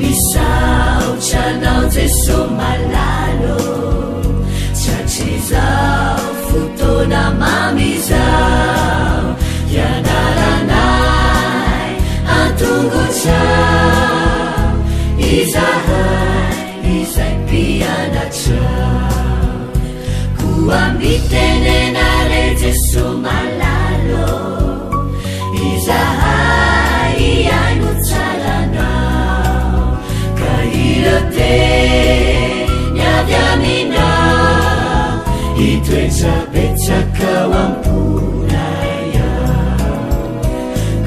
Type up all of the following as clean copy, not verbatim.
misaotranao jeso malalo tratrizao fotona mamizao ianaranay antongotrao izahay izay mpianatrao koambitenenare jeso malalo izahay iaino tsaranao ka irote niavy aminao itoetrabetsakao amponaya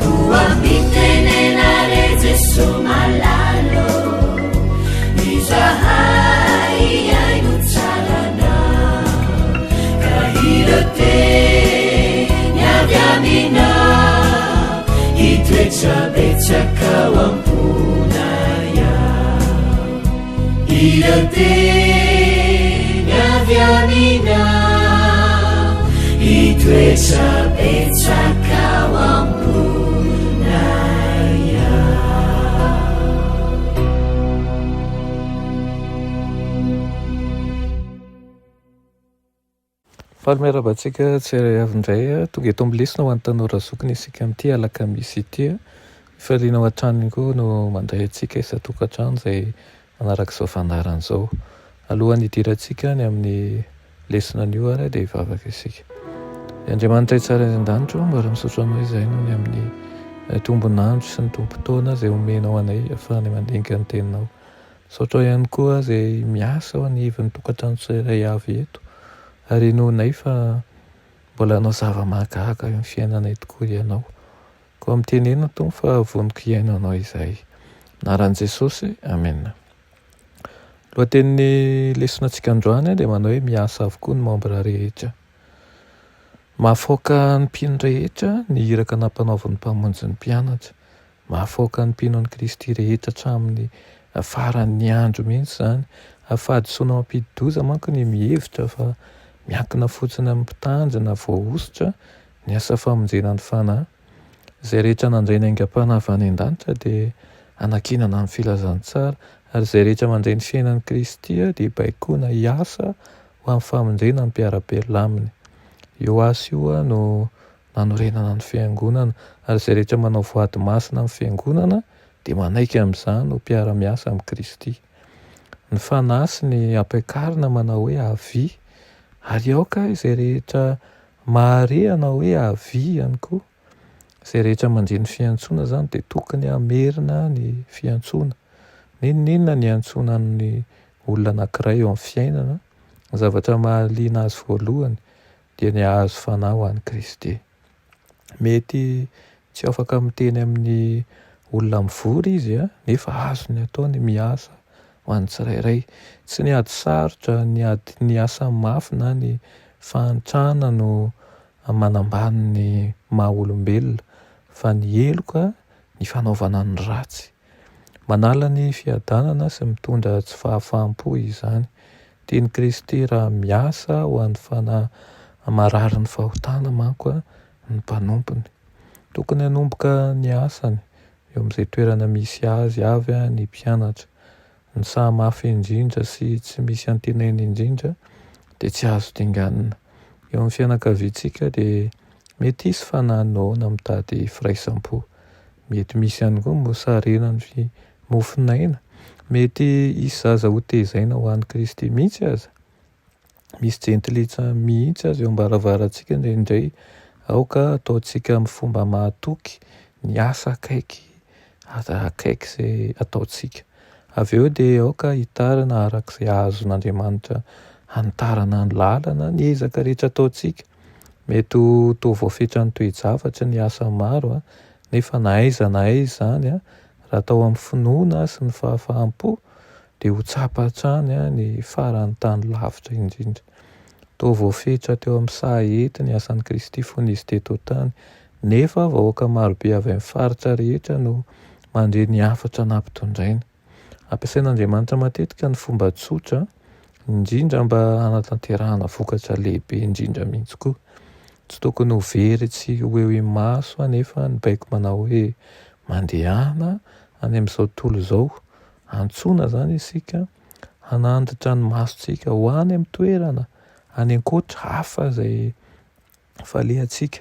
koambitenenare jeso malalo izahay iaino tsaranao ka irote niavy aminao itoetrabetsakao amponaya irote niavy aminao itoetrabetsakao amponaya. Faly-miarabantsika tsy avindray tonga eto amin'ny lesona ho an'ny tanora zokiny isika amin'ity alaka misy ity faliana ao an-tranony koa no mandray antsika isa-tokantrano izay manarak'izao fandaran'izao. Alohan'ny hidirantsika ny amin'ny lesona an'io ary dia hivavaka isika. Andriamanitra tsara an-danitro mbola misotro anao izay no ny amin'ny tombonandro sy ny tompo-taona izay omenao anay ahafahany mandinika ny teninao. Misaotra ihany koa izay miasa ao anivon'ny tokantrano tsirairay avy eto ary nohonay fa mbola anao zava-mahagaga eo amin'ny fiainanay tokoa ianao. Koa mitenena tompo fa voniko iainanao izay. Anaran'i Jesosy, amen. Lohatenin'ny lesonantsika androany dia manao hoe miasa avokoa ny membra rehetra. Mahafoaka ny mpino rehetra ny iraka nampanaovan'ny mpamonjy ny mpianatra. Mahafoaka ny mpino an'i Kristy rehetra hatramin'ny faran'ny andro mihitsy izany. Afahadisoana mampidi-doza manko ny mihevitra fa miankina fotsiny amin'ny mpitanjana voaositra ny asa famonjena ny fanahy. Izay rehetra nandray ny aingam-panahy avy any an-danitra dia anakinana ny filazantsara ary izay rehetra mandray ny fiainan'i Kristy dia baikoana hiasa ho amin'ny famonjena ny mpiara-belona aminy. Io asa io no nanorenana ny fiangonana ary izay rehetra manao voady masina amin'ny fiangonana dia manaiky amin'izany no mpiara-miasa amin'ny Kristy. Ny fanahy sy ny ampiakarina manao hoe avy ary aoka izay rehetra mahare hanao hoe avy ihany koa. Izay rehetra mandre ny fiantsoana izany dia tokony hamerina ny fiantsoana. Ninonninona ny antsonan'ny olona anankiray eo amin'ny fiainana, ny zavatra mahaliana azy voalohany dia ny hahazo fanahy ho an'i Kristy. Mety tsy afaka miteny amin'ny olona mivory izy nefa azony atao ny miasa ho an'ny tsirairay. Tsy ny ady sarotra, ny asa mafy na ny fahantrana no manambany ny maha-olombelona fa ny heloka ny fanaovana ny ratsy. Manala ny fiadanana sy mitondra tsy fahafahampo izany. Tian'i Kristy raha miasa ho an'ny fanahy marary ny fahotana manko ny mpanompony. Tokony hanomboka ny asany eo amin'izay toerana misy azy avy ny mpianatra. Ny sahamafy indrindra sy tsy misy antenainy indrindra dia tsy azo dinganina. Eo amin'ny fianakaviantsika dia mety hisy fanahy noana mitady firaisampo. Mety misy ihany koa mosarenany mofinaina. Mety hisy zaza hotezaina ho an'i Kristy mihitsy aza. Misy jentilitsa mihitsy azy eo am-baravarantsika indraindray. Aoka ataontsika amin'ny fomba mahatoky ny asa akaiky izay ataontsika. Avy eo dia aoka hitarina arak'izay ahazon'Andriamanitra hanitarana ny lalana ny ezaka rehetra ataontsika. Mety ho voafetra ny toe-javatra ny asa maro nefa na aiza izany raha atao amin'ny finoana sy ny fahafahampo dia ho tsapa hatrany ny faran'ny tany lavitra indrindra. Toa voafetra teo amin'ny sahety ny asan'i Kristy fony izy teto tany nefa vahoaka marobe avy amin'ny faritra rehetra no mandre ny hafatra nampitondraina. Ampiasain'Andriamanitra matetika ny fomba tsotra indrindra mba hanatanterahana vokatra lehibe indrindra mihitsy koa. Tsy tokony ho very tsy ho eo imaso nefa ny baiko manao hoe mandehana any amin'izao tontolo izao antsoina zany isika hananditra ny masontsika ho any amin'ny toerana any ankoatra hafa zay falehantsika.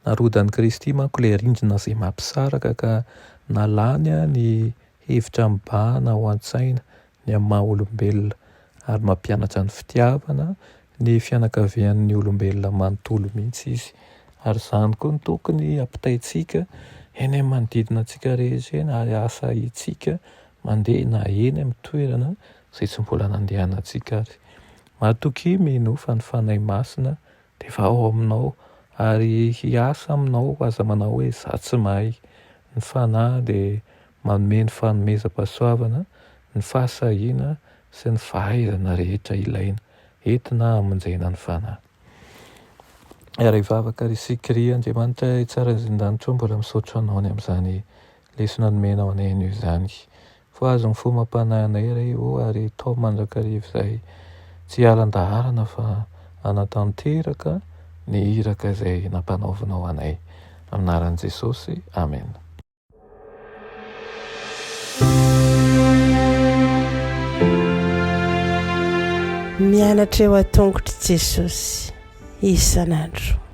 Narodan'i Kristy manko ilay rindrina zay mampisaraka ka nalany ny hevitra mibahana ho an-tsaina ny amin'ny maha olombelona ary mampianatra ny fitiavana ny fianakavian'ny olombelona manontolo mihitsy izy. Ary izany koa ny tokony ampitaintsika eny amin'ny manodidina antsika rehetra eny ary asa itsika mandeha na eny amin'ny toerana izay tsy mbola nandehanantsika ary. Matoky mino fa ny fanahy masina dia efa ao aminao ary hiasa aminao aza manao hoe za tsy mahay. Ny fanahy dia manome ny fanomezam-pahasoavana, ny fahasahiana sy ny fahaizana rehetra ilaina entina hamonjena ny fanahy. Ary vavaka Kristy Andriamanitra tsara zindanitro mbola misaotra anao any amin'izany lesona nomenao anay io izany. Fa azo ny fomam-panahinay io ary tao mandrakariva izay tsy halan-daharana fa anatanteraka ny iraka izay nampanaovinao anay. Aminaran'i Jesosy, amen. Mianatra eo an-tongotry Jesosy isan'andro.